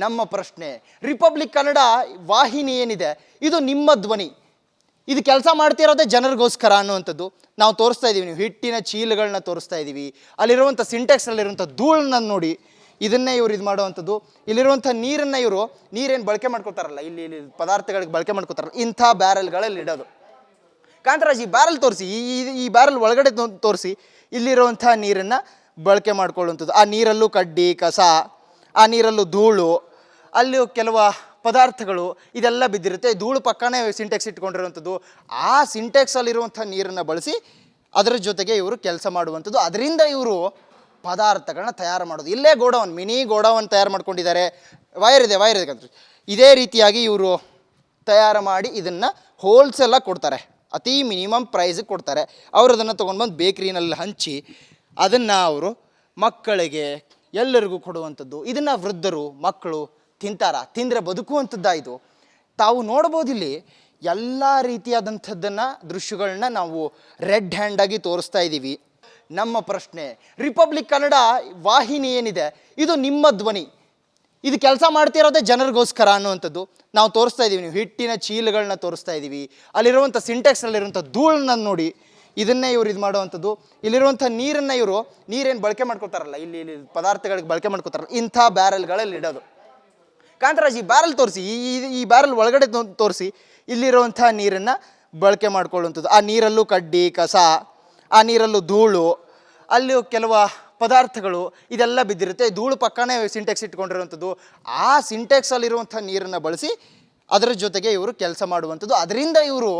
ನಮ್ಮ ಪ್ರಶ್ನೆ. ರಿಪಬ್ಲಿಕ್ ಕನ್ನಡ ವಾಹಿನಿ ಏನಿದೆ ಇದು ನಿಮ್ಮ ಧ್ವನಿ. ಇದು ಕೆಲಸ ಮಾಡ್ತಿರೋದೇ ಜನರಿಗೋಸ್ಕರ ಅನ್ನುವಂಥದ್ದು ನಾವು ತೋರಿಸ್ತಾ ಇದ್ದೀವಿ. ನೀವು ಹಿಟ್ಟಿನ ಚೀಲಗಳನ್ನ ತೋರಿಸ್ತಾ ಇದ್ದೀವಿ, ಅಲ್ಲಿರುವಂಥ ಸಿಂಟೆಕ್ಸಲ್ಲಿರುವಂಥ ಧೂಳನ್ನ ನೋಡಿ ಇದನ್ನೇ ಇವ್ರು ಇದು ಮಾಡುವಂಥದ್ದು. ಇಲ್ಲಿರುವಂಥ ನೀರನ್ನು ಇವರು ನೀರೇನು ಬಳಕೆ ಮಾಡ್ಕೊತಾರಲ್ಲ, ಇಲ್ಲಿ ಪದಾರ್ಥಗಳಿಗೆ ಬಳಕೆ ಮಾಡ್ಕೊತಾರಲ್ಲ, ಇಂಥ ಬ್ಯಾರಲ್ಗಳಲ್ಲಿ ಇಡೋದು. ಕಾಂತರಾಜ್ ಈ ಬ್ಯಾರಲ್ ತೋರಿಸಿ, ಈ ಬ್ಯಾರಲ್ ಒಳಗಡೆ ತೋರಿಸಿ ಇಲ್ಲಿರುವಂಥ ನೀರನ್ನು ಬಳಕೆ ಮಾಡ್ಕೊಳ್ಳುವಂಥದ್ದು. ಆ ನೀರಲ್ಲೂ ಕಡ್ಡಿ ಕಸ, ಆ ನೀರಲ್ಲೂ ಧೂಳು, ಅಲ್ಲಿ ಕೆಲವು ಪದಾರ್ಥಗಳು ಇದೆಲ್ಲ ಬಿದ್ದಿರುತ್ತೆ. ಧೂಳು ಪಕ್ಕನೇ ಸಿಂಟೆಕ್ಸ್ ಇಟ್ಕೊಂಡಿರುವಂಥದ್ದು. ಆ ಸಿಂಟೆಕ್ಸಲ್ಲಿರುವಂಥ ನೀರನ್ನು ಬಳಸಿ ಅದರ ಜೊತೆಗೆ ಇವರು ಕೆಲಸ ಮಾಡುವಂಥದ್ದು. ಅದರಿಂದ ಇವರು ಪದಾರ್ಥಗಳನ್ನ ತಯಾರು ಮಾಡೋದು. ಇಲ್ಲೇ ಗೋಡೌನ್, ಮಿನಿ ಗೋಡೌನ್ ತಯಾರು ಮಾಡ್ಕೊಂಡಿದ್ದಾರೆ. ವೈರ್ ಇದೆ ಕಂತ್ರಿ. ಇದೇ ರೀತಿಯಾಗಿ ಇವರು ತಯಾರು ಮಾಡಿ ಇದನ್ನು ಹೋಲ್ಸೇಲಾಗಿ ಕೊಡ್ತಾರೆ, ಅತಿ ಮಿನಿಮಮ್ ಪ್ರೈಸಿಗೆ ಕೊಡ್ತಾರೆ. ಅವರು ಅದನ್ನು ತೊಗೊಂಡು ಬಂದು ಬೇಕ್ರಿನಲ್ಲಿ ಹಂಚಿ ಅದನ್ನು ಅವರು ಮಕ್ಕಳಿಗೆ ಎಲ್ಲರಿಗೂ ಕೊಡುವಂಥದ್ದು. ಇದನ್ನು ವೃದ್ಧರು ಮಕ್ಕಳು ತಿಂದರೆ ಬದುಕುವಂಥದ್ದು. ಇದು ತಾವು ನೋಡ್ಬೋದಿಲ್ಲಿ ಎಲ್ಲ ರೀತಿಯಾದಂಥದ್ದನ್ನು ದೃಶ್ಯಗಳನ್ನ ನಾವು ರೆಡ್ ಹ್ಯಾಂಡಾಗಿ ತೋರಿಸ್ತಾ ಇದ್ದೀವಿ. ನಮ್ಮ ಪ್ರಶ್ನೆ. ರಿಪಬ್ಲಿಕ್ ಕನ್ನಡ ವಾಹಿನಿ ಏನಿದೆ ಇದು ನಿಮ್ಮ ಧ್ವನಿ. ಇದು ಕೆಲಸ ಮಾಡ್ತಿರೋದೇ ಜನರಿಗೋಸ್ಕರ ಅನ್ನುವಂಥದ್ದು ನಾವು ತೋರಿಸ್ತಾ ಇದ್ದೀವಿ. ನೀವು ಹಿಟ್ಟಿನ ಚೀಲಗಳನ್ನ ತೋರಿಸ್ತಾ ಇದ್ದೀವಿ, ಅಲ್ಲಿರುವಂಥ ಸಿಂಟೆಕ್ಸಲ್ಲಿರುವಂಥ ಧೂಳನ್ನ ನೋಡಿ ಇದನ್ನೇ ಇವರು ಇದು ಮಾಡುವಂಥದ್ದು. ಇಲ್ಲಿರುವಂಥ ನೀರನ್ನು ಇವರು ನೀರೇನು ಬಳಕೆ ಮಾಡ್ಕೊತಾರಲ್ಲ, ಇಲ್ಲಿ ಪದಾರ್ಥಗಳಿಗೆ ಬಳಕೆ ಮಾಡ್ಕೊತಾರಲ್ಲ, ಇಂಥ ಬ್ಯಾರಲ್ಗಳಲ್ಲಿ ಇಡೋದು. ಕಾಂತರಾಜ್ ಈ ಬ್ಯಾರಲ್ ತೋರಿಸಿ, ಈ ಬ್ಯಾರಲ್ ಒಳಗಡೆ ತೋರಿಸಿ ಇಲ್ಲಿರುವಂಥ ನೀರನ್ನು ಬಳಕೆ ಮಾಡ್ಕೊಳ್ಳುವಂಥದ್ದು. ಆ ನೀರಲ್ಲೂ ಕಡ್ಡಿ ಕಸ, ಆ ನೀರಲ್ಲೂ ಧೂಳು, ಅಲ್ಲಿ ಕೆಲವು ಪದಾರ್ಥಗಳು ಇದೆಲ್ಲ ಬಿದ್ದಿರುತ್ತೆ. ಧೂಳು ಪಕ್ಕನೇ ಸಿಂಟೆಕ್ಸ್ ಇಟ್ಕೊಂಡಿರುವಂಥದ್ದು. ಆ ಸಿಂಟೆಕ್ಸಲ್ಲಿರುವಂಥ ನೀರನ್ನು ಬಳಸಿ ಅದರ ಜೊತೆಗೆ ಇವರು ಕೆಲಸ ಮಾಡುವಂಥದ್ದು. ಅದರಿಂದ ಇವರು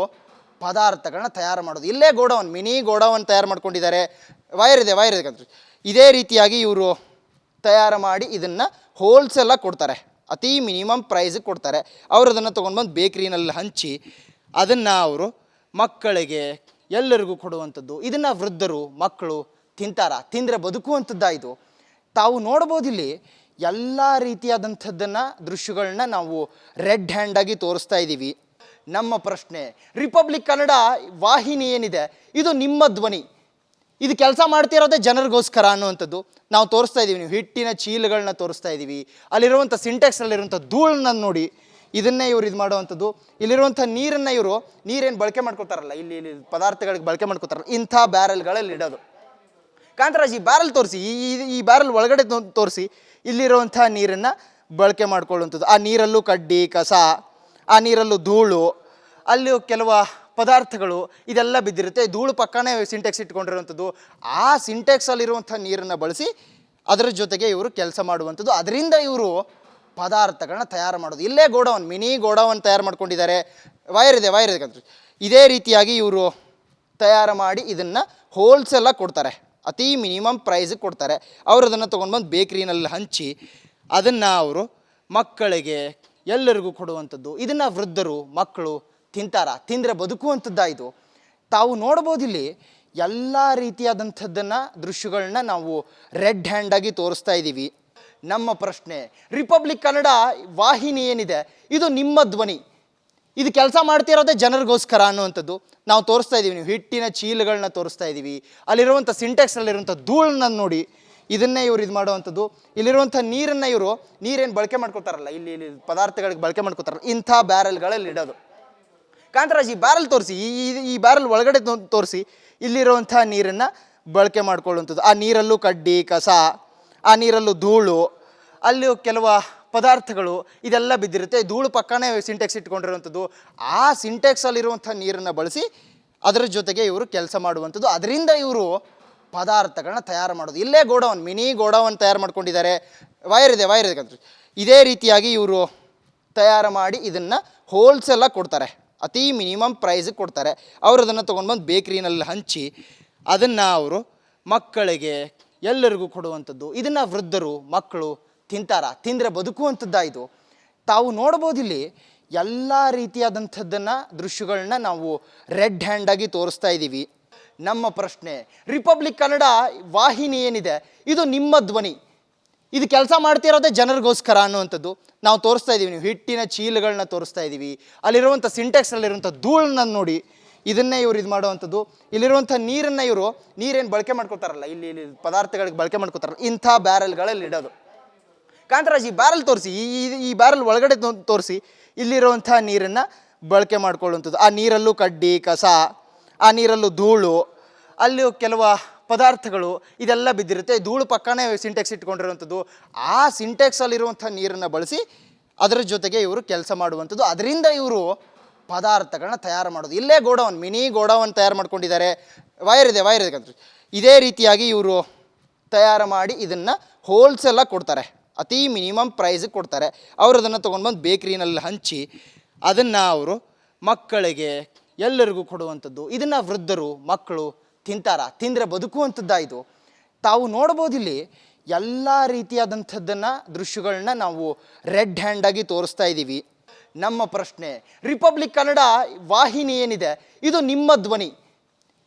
ಪದಾರ್ಥಗಳನ್ನ ತಯಾರು ಮಾಡೋದು. ಇಲ್ಲೇ ಗೋಡೌನ್, ಮಿನಿ ಗೋಡೌನ್ ತಯಾರು ಮಾಡ್ಕೊಂಡಿದ್ದಾರೆ. ವೈರ್ ಇದೆ ಕಂತ್ರಿ. ಇದೇ ರೀತಿಯಾಗಿ ಇವರು ತಯಾರು ಮಾಡಿ ಇದನ್ನು ಹೋಲ್ಸೇಲಾಗಿ ಕೊಡ್ತಾರೆ, ಅತಿ ಮಿನಿಮಮ್ ಪ್ರೈಸಿಗೆ ಕೊಡ್ತಾರೆ. ಅವರು ಅದನ್ನು ತೊಗೊಂಡು ಬಂದು ಬೇಕ್ರಿನಲ್ಲಿ ಹಂಚಿ ಅದನ್ನು ಅವರು ಮಕ್ಕಳಿಗೆ ಎಲ್ಲರಿಗೂ ಕೊಡುವಂಥದ್ದು. ಇದನ್ನು ವೃದ್ಧರು ಮಕ್ಕಳು ತಿಂದರೆ ಬದುಕುವಂಥದ್ದು. ಇದು ತಾವು ನೋಡ್ಬೋದಿಲ್ಲಿ ಎಲ್ಲ ರೀತಿಯಾದಂಥದ್ದನ್ನು ದೃಶ್ಯಗಳನ್ನ ನಾವು ರೆಡ್ ಹ್ಯಾಂಡಾಗಿ ತೋರಿಸ್ತಾ ಇದ್ದೀವಿ. ನಮ್ಮ ಪ್ರಶ್ನೆ. ರಿಪಬ್ಲಿಕ್ ಕನ್ನಡ ವಾಹಿನಿ ಏನಿದೆ ಇದು ನಿಮ್ಮ ಧ್ವನಿ. ಇದು ಕೆಲಸ ಮಾಡ್ತಿರೋದೇ ಜನರಿಗೋಸ್ಕರ ಅನ್ನುವಂಥದ್ದು ನಾವು ತೋರಿಸ್ತಾ ಇದ್ದೀವಿ. ನೀವು ಹಿಟ್ಟಿನ ಚೀಲಗಳನ್ನ ತೋರಿಸ್ತಾ ಇದ್ದೀವಿ, ಅಲ್ಲಿರುವಂಥ ಸಿಂಟೆಕ್ಸಲ್ಲಿರುವಂಥ ಧೂಳನ್ನ ನೋಡಿ ಇದನ್ನೇ ಇವರು ಇದು ಮಾಡುವಂಥದ್ದು. ಇಲ್ಲಿರುವಂಥ ನೀರನ್ನು ಇವರು ನೀರೇನು ಬಳಕೆ ಮಾಡ್ಕೊತಾರಲ್ಲ, ಇಲ್ಲಿ ಪದಾರ್ಥಗಳಿಗೆ ಬಳಕೆ ಮಾಡ್ಕೊತಾರಲ್ಲ, ಇಂಥ ಬ್ಯಾರಲ್ಗಳಲ್ಲಿ ಇಡೋದು. ಕಾಂತರಾಜ್ ಈ ಬ್ಯಾರಲ್ ತೋರಿಸಿ, ಈ ಬ್ಯಾರಲ್ ಒಳಗಡೆ ತೋರಿಸಿ ಇಲ್ಲಿರುವಂಥ ನೀರನ್ನು ಬಳಕೆ ಮಾಡ್ಕೊಳ್ಳುವಂಥದ್ದು. ಆ ನೀರಲ್ಲೂ ಕಡ್ಡಿ ಕಸ, ಆ ನೀರಲ್ಲೂ ಧೂಳು, ಅಲ್ಲಿ ಕೆಲವು ಪದಾರ್ಥಗಳು ಇದೆಲ್ಲ ಬಿದ್ದಿರುತ್ತೆ. ಧೂಳು ಪಕ್ಕನೇ ಸಿಂಟೆಕ್ಸ್ ಇಟ್ಕೊಂಡಿರುವಂಥದ್ದು. ಆ ಸಿಂಟೆಕ್ಸಲ್ಲಿರುವಂಥ ನೀರನ್ನು ಬಳಸಿ ಅದರ ಜೊತೆಗೆ ಇವರು ಕೆಲಸ ಮಾಡುವಂಥದ್ದು. ಅದರಿಂದ ಇವರು ಪದಾರ್ಥಗಳನ್ನ ತಯಾರು ಮಾಡೋದು. ಇಲ್ಲೇ ಗೋಡೌನ್, ಮಿನಿ ಗೋಡೌನ್ ತಯಾರು ಮಾಡ್ಕೊಂಡಿದ್ದಾರೆ. ವೈರ್ ಇದೆ ಕಂತ್ರಿ. ಇದೇ ರೀತಿಯಾಗಿ ಇವರು ತಯಾರು ಮಾಡಿ ಇದನ್ನು ಹೋಲ್ಸೇಲಾಗಿ ಕೊಡ್ತಾರೆ, ಅತಿ ಮಿನಿಮಮ್ ಪ್ರೈಸಿಗೆ ಕೊಡ್ತಾರೆ. ಅವರು ಅದನ್ನು ತೊಗೊಂಡು ಬಂದು ಬೇಕ್ರಿನಲ್ಲಿ ಹಂಚಿ ಅದನ್ನು ಅವರು ಮಕ್ಕಳಿಗೆ ಎಲ್ಲರಿಗೂ ಕೊಡುವಂಥದ್ದು. ಇದನ್ನು ವೃದ್ಧರು ಮಕ್ಕಳು ತಿಂದರೆ ಬದುಕುವಂಥದ್ದು. ಇದು ತಾವು ನೋಡ್ಬೋದಿಲ್ಲಿ ಎಲ್ಲ ರೀತಿಯಾದಂಥದ್ದನ್ನು ದೃಶ್ಯಗಳನ್ನ ನಾವು ರೆಡ್ ಹ್ಯಾಂಡಾಗಿ ತೋರಿಸ್ತಾ ಇದ್ದೀವಿ. ನಮ್ಮ ಪ್ರಶ್ನೆ. ರಿಪಬ್ಲಿಕ್ ಕನ್ನಡ ವಾಹಿನಿ ಏನಿದೆ ಇದು ನಿಮ್ಮ ಧ್ವನಿ. ಇದು ಕೆಲಸ ಮಾಡ್ತಿರೋದೇ ಜನರಿಗೋಸ್ಕರ ಅನ್ನುವಂಥದ್ದು ನಾವು ತೋರಿಸ್ತಾ ಇದ್ದೀವಿ. ನೀವು ಹಿಟ್ಟಿನ ಚೀಲಗಳನ್ನ ತೋರಿಸ್ತಾ ಇದ್ದೀವಿ, ಅಲ್ಲಿರುವಂಥ ಸಿಂಟೆಕ್ಸಲ್ಲಿರುವಂಥ ಧೂಳನ್ನ ನೋಡಿ ಇದನ್ನೇ ಇವರು ಇದು ಮಾಡುವಂಥದ್ದು. ಇಲ್ಲಿರುವಂಥ ನೀರನ್ನು ಇವರು ನೀರೇನು ಬಳಕೆ ಮಾಡ್ಕೊತಾರಲ್ಲ, ಇಲ್ಲಿ ಪದಾರ್ಥಗಳಿಗೆ ಬಳಕೆ ಮಾಡ್ಕೊತಾರಲ್ಲ, ಇಂಥ ಬ್ಯಾರಲ್ಗಳಲ್ಲಿ ಇಡೋದು. ಕಾಂತರಾಜ್ ಈ ಬ್ಯಾರಲ್ ತೋರಿಸಿ, ಈ ಬ್ಯಾರಲ್ ಒಳಗಡೆ ತೋರಿಸಿ ಇಲ್ಲಿರುವಂಥ ನೀರನ್ನು ಬಳಕೆ ಮಾಡ್ಕೊಳ್ಳುವಂಥದ್ದು. ಆ ನೀರಲ್ಲೂ ಕಡ್ಡಿ ಕಸ, ಆ ನೀರಲ್ಲೂ ಧೂಳು, ಅಲ್ಲಿ ಕೆಲವು ಪದಾರ್ಥಗಳು ಇದೆಲ್ಲ ಬಿದ್ದಿರುತ್ತೆ. ಧೂಳು ಪಕ್ಕನೇ ಸಿಂಟೆಕ್ಸ್ ಇಟ್ಕೊಂಡಿರುವಂಥದ್ದು. ಆ ಸಿಂಟೆಕ್ಸಲ್ಲಿರುವಂಥ ನೀರನ್ನು ಬಳಸಿ ಅದರ ಜೊತೆಗೆ ಇವರು ಕೆಲಸ ಮಾಡುವಂಥದ್ದು. ಅದರಿಂದ ಇವರು ಪದಾರ್ಥಗಳನ್ನ ತಯಾರು ಮಾಡೋದು. ಇಲ್ಲೇ ಗೋಡೌನ್, ಮಿನಿ ಗೋಡೌನ್ ತಯಾರು ಮಾಡ್ಕೊಂಡಿದ್ದಾರೆ. ವೈರ್ ಇದೆ ಕಂತ್ರಿ. ಇದೇ ರೀತಿಯಾಗಿ ಇವರು ತಯಾರು ಮಾಡಿ ಇದನ್ನು ಹೋಲ್ಸೇಲಾಗಿ ಕೊಡ್ತಾರೆ, ಅತಿ ಮಿನಿಮಮ್ ಪ್ರೈಸಿಗೆ ಕೊಡ್ತಾರೆ. ಅವರು ಅದನ್ನು ತೊಗೊಂಡು ಬಂದು ಬೇಕ್ರಿನಲ್ಲಿ ಹಂಚಿ ಅದನ್ನು ಅವರು ಮಕ್ಕಳಿಗೆ ಎಲ್ಲರಿಗೂ ಕೊಡುವಂಥದ್ದು. ಇದನ್ನು ವೃದ್ಧರು ಮಕ್ಕಳು ತಿಂದರೆ ಬದುಕುವಂಥದ್ದು. ಇದು ತಾವು ನೋಡ್ಬೋದಿಲ್ಲಿ ಎಲ್ಲ ರೀತಿಯಾದಂಥದ್ದನ್ನು ದೃಶ್ಯಗಳನ್ನ ನಾವು ರೆಡ್ ಹ್ಯಾಂಡಾಗಿ ತೋರಿಸ್ತಾ ಇದ್ದೀವಿ. ನಮ್ಮ ಪ್ರಶ್ನೆ. ರಿಪಬ್ಲಿಕ್ ಕನ್ನಡ ವಾಹಿನಿ ಏನಿದೆ ಇದು ನಿಮ್ಮ ಧ್ವನಿ. ಇದು ಕೆಲಸ ಮಾಡ್ತಿರೋದೇ ಜನರಿಗೋಸ್ಕರ ಅನ್ನುವಂಥದ್ದು ನಾವು ತೋರಿಸ್ತಾ ಇದ್ದೀವಿ. ನೀವು ಹಿಟ್ಟಿನ ಚೀಲಗಳನ್ನ ತೋರಿಸ್ತಾ ಇದ್ದೀವಿ, ಅಲ್ಲಿರುವಂಥ ಸಿಂಟೆಕ್ಸಲ್ಲಿರುವಂಥ ಧೂಳನ್ನ ನೋಡಿ ಇದನ್ನೇ ಇವರು ಇದು ಮಾಡುವಂಥದ್ದು. ಇಲ್ಲಿರುವಂಥ ನೀರನ್ನು ಇವರು ನೀರೇನು ಬಳಕೆ ಮಾಡ್ಕೊತಾರಲ್ಲ, ಇಲ್ಲಿ ಪದಾರ್ಥಗಳಿಗೆ ಬಳಕೆ ಮಾಡ್ಕೊತಾರಲ್ಲ, ಇಂಥ ಬ್ಯಾರಲ್ಗಳಲ್ಲಿ ಇಡೋದು. ಕಾಂತರಾಜ್ ಈ ಬ್ಯಾರಲ್ ತೋರಿಸಿ, ಈ ಬ್ಯಾರಲ್ ಒಳಗಡೆ ತೋರಿಸಿ. ಇಲ್ಲಿರುವಂಥ ನೀರನ್ನು ಬಳಕೆ ಮಾಡ್ಕೊಳ್ಳುವಂಥದ್ದು. ಆ ನೀರಲ್ಲೂ ಕಡ್ಡಿ ಕಸ, ಆ ನೀರಲ್ಲೂ ಧೂಳು, ಅಲ್ಲಿ ಕೆಲವು ಪದಾರ್ಥಗಳು ಇದೆಲ್ಲ ಬಿದ್ದಿರುತ್ತೆ. ಧೂಳು ಪಕ್ಕನೇ ಸಿಂಟೆಕ್ಸ್ ಇಟ್ಕೊಂಡಿರುವಂಥದ್ದು. ಆ ಸಿಂಟೆಕ್ಸಲ್ಲಿರುವಂಥ ನೀರನ್ನು ಬಳಸಿ ಅದರ ಜೊತೆಗೆ ಇವರು ಕೆಲಸ ಮಾಡುವಂಥದ್ದು. ಅದರಿಂದ ಇವರು ಪದಾರ್ಥಗಳನ್ನ ತಯಾರು ಮಾಡೋದು. ಇಲ್ಲೇ ಗೋಡೌನ್, ಮಿನಿ ಗೋಡೌನ್ ತಯಾರು ಮಾಡ್ಕೊಂಡಿದ್ದಾರೆ. ವೈರ್ ಇದೆ ಇದೇ ರೀತಿಯಾಗಿ ಇವರು ತಯಾರು ಮಾಡಿ ಇದನ್ನು ಹೋಲ್ಸೇಲಾಗಿ ಕೊಡ್ತಾರೆ, ಅತಿ ಮಿನಿಮಮ್ ಪ್ರೈಸಿಗೆ ಕೊಡ್ತಾರೆ. ಅವರು ಅದನ್ನು ತೊಗೊಂಡ್ಬಂದು ಬೇಕ್ರಿನಲ್ಲಿ ಹಂಚಿ ಅದನ್ನು ಅವರು ಮಕ್ಕಳಿಗೆ ಎಲ್ಲರಿಗೂ ಕೊಡುವಂಥದ್ದು. ಇದನ್ನು ವೃದ್ಧರು ಮಕ್ಕಳು ತಿಂದರೆ ಬದುಕುವಂಥದ್ದು. ಇದು ತಾವು ನೋಡ್ಬೋದಿಲ್ಲಿ ಎಲ್ಲ ರೀತಿಯಾದಂಥದ್ದನ್ನು ದೃಶ್ಯಗಳನ್ನ ನಾವು ರೆಡ್ ಹ್ಯಾಂಡಾಗಿ ತೋರಿಸ್ತಾ ಇದ್ದೀವಿ. ನಮ್ಮ ಪ್ರಶ್ನೆ, ರಿಪಬ್ಲಿಕ್ ಕನ್ನಡ ವಾಹಿನಿ ಏನಿದೆ ಇದು ನಿಮ್ಮ ಧ್ವನಿ,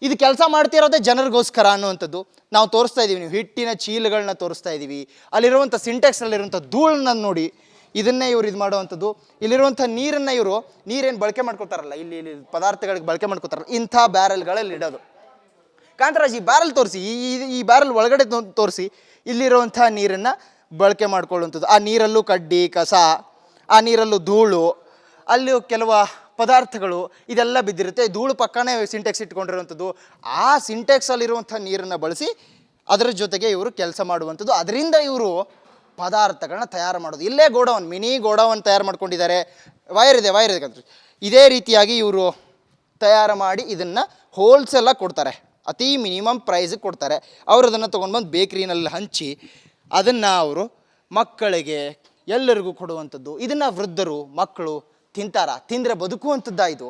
ಇದು ಕೆಲಸ ಮಾಡ್ತಿರೋದೇ ಜನರಿಗೋಸ್ಕರ ಅನ್ನುವಂಥದ್ದು ನಾವು ತೋರಿಸ್ತಾ ಇದ್ದೀವಿ. ನೀವು ಹಿಟ್ಟಿನ ಚೀಲಗಳನ್ನ ತೋರಿಸ್ತಾ ಇದ್ದೀವಿ. ಅಲ್ಲಿರುವಂಥ ಸಿಂಟೆಕ್ಸಲ್ಲಿರುವಂಥ ಧೂಳನ್ನ ನೋಡಿ ಇದನ್ನೇ ಇವರು ಇದು ಮಾಡುವಂಥದ್ದು. ಇಲ್ಲಿರುವಂಥ ನೀರನ್ನು ಇವರು ನೀರೇನು ಬಳಕೆ ಮಾಡ್ಕೊತಾರಲ್ಲ, ಇಲ್ಲಿ ಪದಾರ್ಥಗಳಿಗೆ ಬಳಕೆ ಮಾಡ್ಕೊತಾರಲ್ಲ, ಇಂಥ ಬ್ಯಾರಲ್ಗಳಲ್ಲಿ ಇಡೋದು. ಕಾಂತರಾಜ್ ಈ ಬ್ಯಾರಲ್ ತೋರಿಸಿ, ಈ ಬ್ಯಾರಲ್ ಒಳಗಡೆ ತೋರಿಸಿ. ಇಲ್ಲಿರುವಂಥ ನೀರನ್ನು ಬಳಕೆ ಮಾಡ್ಕೊಳ್ಳುವಂಥದ್ದು. ಆ ನೀರಲ್ಲೂ ಕಡ್ಡಿ ಕಸ, ಆ ನೀರಲ್ಲೂ ಧೂಳು, ಅಲ್ಲಿ ಕೆಲವು ಪದಾರ್ಥಗಳು ಇದೆಲ್ಲ ಬಿದ್ದಿರುತ್ತೆ. ಧೂಳು ಪಕ್ಕನೇ ಸಿಂಟೆಕ್ಸ್ ಇಟ್ಕೊಂಡಿರುವಂಥದ್ದು. ಆ ಸಿಂಟೆಕ್ಸಲ್ಲಿರುವಂಥ ನೀರನ್ನು ಬಳಸಿ ಅದರ ಜೊತೆಗೆ ಇವರು ಕೆಲಸ ಮಾಡುವಂಥದ್ದು. ಅದರಿಂದ ಇವರು ಪದಾರ್ಥಗಳನ್ನ ತಯಾರು ಮಾಡೋದು. ಇಲ್ಲೇ ಗೋಡೌನ್, ಮಿನಿ ಗೋಡೌನ್ ತಯಾರು ಮಾಡ್ಕೊಂಡಿದ್ದಾರೆ. ವೈರ್ ಇದೆ ಇದೇ ರೀತಿಯಾಗಿ ಇವರು ತಯಾರು ಮಾಡಿ ಇದನ್ನು ಹೋಲ್ಸೇಲಾಗಿ ಕೊಡ್ತಾರೆ, ಅತಿ ಮಿನಿಮಮ್ ಪ್ರೈಸಿಗೆ ಕೊಡ್ತಾರೆ. ಅವರು ಅದನ್ನು ತೊಗೊಂಡ್ಬಂದು ಬೇಕ್ರಿನಲ್ಲಿ ಹಂಚಿ ಅದನ್ನು ಅವರು ಮಕ್ಕಳಿಗೆ ಎಲ್ಲರಿಗೂ ಕೊಡುವಂಥದ್ದು. ಇದನ್ನು ವೃದ್ಧರು ಮಕ್ಕಳು ತಿಂದರೆ ಬದುಕುವಂಥದ್ದು. ಇದು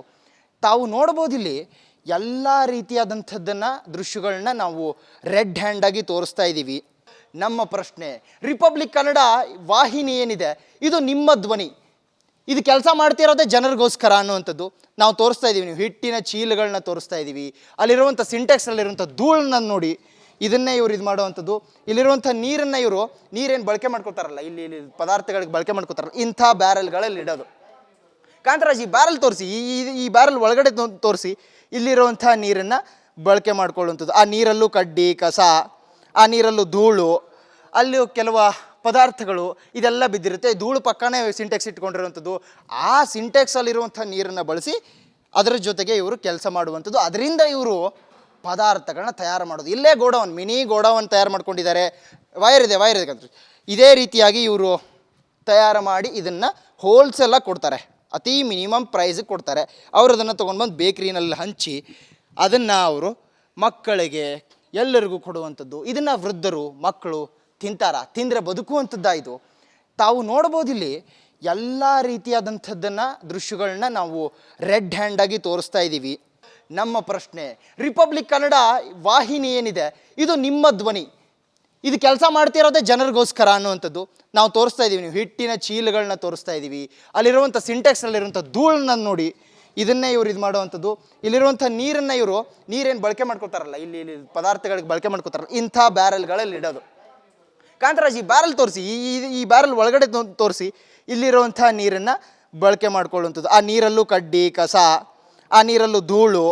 ತಾವು ನೋಡ್ಬೋದಿಲ್ಲಿ ಎಲ್ಲ ರೀತಿಯಾದಂಥದ್ದನ್ನು ದೃಶ್ಯಗಳನ್ನ ನಾವು ರೆಡ್ ಹ್ಯಾಂಡಾಗಿ ತೋರಿಸ್ತಾ ಇದ್ದೀವಿ. ನಮ್ಮ ಪ್ರಶ್ನೆ, ರಿಪಬ್ಲಿಕ್ ಕನ್ನಡ ವಾಹಿನಿ ಏನಿದೆ ಇದು ನಿಮ್ಮ ಧ್ವನಿ, ಇದು ಕೆಲಸ ಮಾಡ್ತಿರೋದೇ ಜನರಿಗೋಸ್ಕರ ಅನ್ನುವಂಥದ್ದು ನಾವು ತೋರಿಸ್ತಾ ಇದ್ದೀವಿ. ನೀವು ಹಿಟ್ಟಿನ ಚೀಲಗಳನ್ನ ತೋರಿಸ್ತಾ ಇದ್ದೀವಿ. ಅಲ್ಲಿರುವಂಥ ಸಿಂಟೆಕ್ಸಲ್ಲಿರುವಂಥ ಧೂಳನ್ನ ನೋಡಿ ಇದನ್ನೇ ಇವರು ಇದು ಮಾಡುವಂಥದ್ದು. ಇಲ್ಲಿರುವಂಥ ನೀರನ್ನು ಇವರು ನೀರೇನು ಬಳಕೆ ಮಾಡ್ಕೊತಾರಲ್ಲ, ಇಲ್ಲಿ ಪದಾರ್ಥಗಳಿಗೆ ಬಳಕೆ ಮಾಡ್ಕೊತಾರಲ್ಲ, ಇಂಥ ಬ್ಯಾರಲ್ಗಳಲ್ಲಿ ಇಡೋದು. ಕಾಂತರಾಜ್ ಈ ಬ್ಯಾರಲ್ ತೋರಿಸಿ, ಈ ಬ್ಯಾರಲ್ ಒಳಗಡೆ ತೋರಿಸಿ. ಇಲ್ಲಿರುವಂಥ ನೀರನ್ನು ಬಳಕೆ ಮಾಡ್ಕೊಳ್ಳುವಂಥದ್ದು. ಆ ನೀರಲ್ಲೂ ಕಡ್ಡಿ ಕಸ, ಆ ನೀರಲ್ಲೂ ಧೂಳು, ಅಲ್ಲಿ ಕೆಲವು ಪದಾರ್ಥಗಳು ಇದೆಲ್ಲ ಬಿದ್ದಿರುತ್ತೆ. ಧೂಳು ಪಕ್ಕನೇ ಸಿಂಟೆಕ್ಸ್ ಇಟ್ಕೊಂಡಿರುವಂಥದ್ದು. ಆ ಸಿಂಟೆಕ್ಸಲ್ಲಿರುವಂಥ ನೀರನ್ನು ಬಳಸಿ ಅದರ ಜೊತೆಗೆ ಇವರು ಕೆಲಸ ಮಾಡುವಂಥದ್ದು. ಅದರಿಂದ ಇವರು ಪದಾರ್ಥಗಳನ್ನ ತಯಾರು ಮಾಡೋದು. ಇಲ್ಲೇ ಗೋಡೌನ್, ಮಿನಿ ಗೋಡೌನ್ ತಯಾರು ಮಾಡ್ಕೊಂಡಿದ್ದಾರೆ. ವೈರ್ ಇದೆ ಇದೇ ರೀತಿಯಾಗಿ ಇವರು ತಯಾರು ಮಾಡಿ ಇದನ್ನು ಹೋಲ್ಸೇಲಾಗಿ ಕೊಡ್ತಾರೆ, ಅತಿ ಮಿನಿಮಮ್ ಪ್ರೈಸಿಗೆ ಕೊಡ್ತಾರೆ. ಅವರು ಅದನ್ನು ತೊಗೊಂಡ್ಬಂದು ಬೇಕ್ರಿನಲ್ಲಿ ಹಂಚಿ ಅದನ್ನು ಅವರು ಮಕ್ಕಳಿಗೆ ಎಲ್ಲರಿಗೂ ಕೊಡುವಂಥದ್ದು. ಇದನ್ನು ವೃದ್ಧರು ಮಕ್ಕಳು ತಿಂದರೆ ಬದುಕುವಂಥದ್ದು. ಇದು ತಾವು ನೋಡ್ಬೋದಿಲ್ಲಿ ಎಲ್ಲ ರೀತಿಯಾದಂಥದ್ದನ್ನು ದೃಶ್ಯಗಳನ್ನ ನಾವು ರೆಡ್ ಹ್ಯಾಂಡಾಗಿ ತೋರಿಸ್ತಾ ಇದ್ದೀವಿ. ನಮ್ಮ ಪ್ರಶ್ನೆ, ರಿಪಬ್ಲಿಕ್ ಕನ್ನಡ ವಾಹಿನಿ ಏನಿದೆ ಇದು ನಿಮ್ಮ ಧ್ವನಿ, ಇದು ಕೆಲಸ ಮಾಡ್ತಿರೋದೇ ಜನರಿಗೋಸ್ಕರ ಅನ್ನುವಂಥದ್ದು ನಾವು ತೋರಿಸ್ತಾ ಇದ್ದೀವಿ. ನೀವು ಹಿಟ್ಟಿನ ಚೀಲಗಳನ್ನ ತೋರಿಸ್ತಾ ಇದ್ದೀವಿ. ಅಲ್ಲಿರುವಂಥ ಸಿಂಟೆಕ್ಸಲ್ಲಿರುವಂಥ ಧೂಳನ್ನ ನೋಡಿ ಇದನ್ನೇ ಇವರು ಇದು ಮಾಡುವಂಥದ್ದು. ಇಲ್ಲಿರುವಂಥ ನೀರನ್ನು ಇವರು ನೀರೇನು ಬಳಕೆ ಮಾಡ್ಕೊತಾರಲ್ಲ, ಇಲ್ಲಿ ಪದಾರ್ಥಗಳಿಗೆ ಬಳಕೆ ಮಾಡ್ಕೊತಾರಲ್ಲ, ಇಂಥ ಬ್ಯಾರಲ್ಗಳಲ್ಲಿ ಇಡೋದು. ಕಾಂತರಾಜ್ ಈ ಬ್ಯಾರಲ್ ತೋರಿಸಿ, ಈ ಬ್ಯಾರಲ್ ಒಳಗಡೆ ತೋರಿಸಿ. ಇಲ್ಲಿರುವಂಥ ನೀರನ್ನು ಬಳಕೆ ಮಾಡ್ಕೊಳ್ಳುವಂಥದ್ದು. ಆ ನೀರಲ್ಲೂ ಕಡ್ಡಿ ಕಸ, ಆ ನೀರಲ್ಲೂ ಧೂಳು,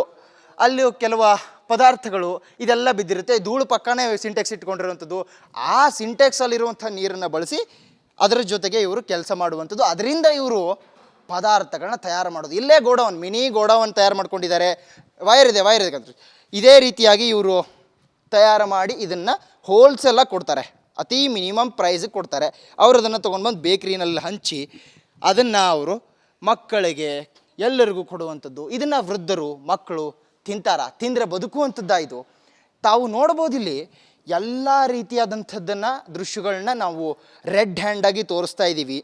ಅಲ್ಲಿ ಕೆಲವು ಪದಾರ್ಥಗಳು ಇದೆಲ್ಲ ಬಿದ್ದಿರುತ್ತೆ. ಧೂಳು ಪಕ್ಕನೇ ಸಿಂಟೆಕ್ಸ್ ಇಟ್ಕೊಂಡಿರುವಂಥದ್ದು. ಆ ಸಿಂಟೆಕ್ಸಲ್ಲಿರುವಂಥ ನೀರನ್ನು ಬಳಸಿ ಅದರ ಜೊತೆಗೆ ಇವರು ಕೆಲಸ ಮಾಡುವಂಥದ್ದು. ಅದರಿಂದ ಇವರು ಪದಾರ್ಥಗಳನ್ನ ತಯಾರು ಮಾಡೋದು. ಇಲ್ಲೇ ಗೋಡೌನ್, ಮಿನಿ ಗೋಡೌನ್ ತಯಾರು ಮಾಡ್ಕೊಂಡಿದ್ದಾರೆ. ವೈರ್ ಇದೆ ಇದೇ ರೀತಿಯಾಗಿ ಇವರು ತಯಾರು ಮಾಡಿ ಇದನ್ನು ಹೋಲ್ಸೇಲಾಗಿ ಕೊಡ್ತಾರೆ, ಅತಿ ಮಿನಿಮಮ್ ಪ್ರೈಸಿಗೆ ಕೊಡ್ತಾರೆ. ಅವರು ಅದನ್ನು ತೊಗೊಂಡ್ಬಂದು ಬೇಕ್ರಿನಲ್ಲಿ ಹಂಚಿ ಅದನ್ನು ಅವರು ಮಕ್ಕಳಿಗೆ ಎಲ್ಲರಿಗೂ ಕೊಡುವಂಥದ್ದು. ಇದನ್ನು ವೃದ್ಧರು ಮಕ್ಕಳು ತಿಂದರೆ ಬದುಕುವಂಥದ್ದು. ಇದು ತಾವು ನೋಡ್ಬೋದಿಲ್ಲಿ ಎಲ್ಲ ರೀತಿಯಾದಂಥದ್ದನ್ನು ದೃಶ್ಯಗಳನ್ನ ನಾವು ರೆಡ್ ಹ್ಯಾಂಡಾಗಿ ತೋರಿಸ್ತಾ ಇದ್ದೀವಿ.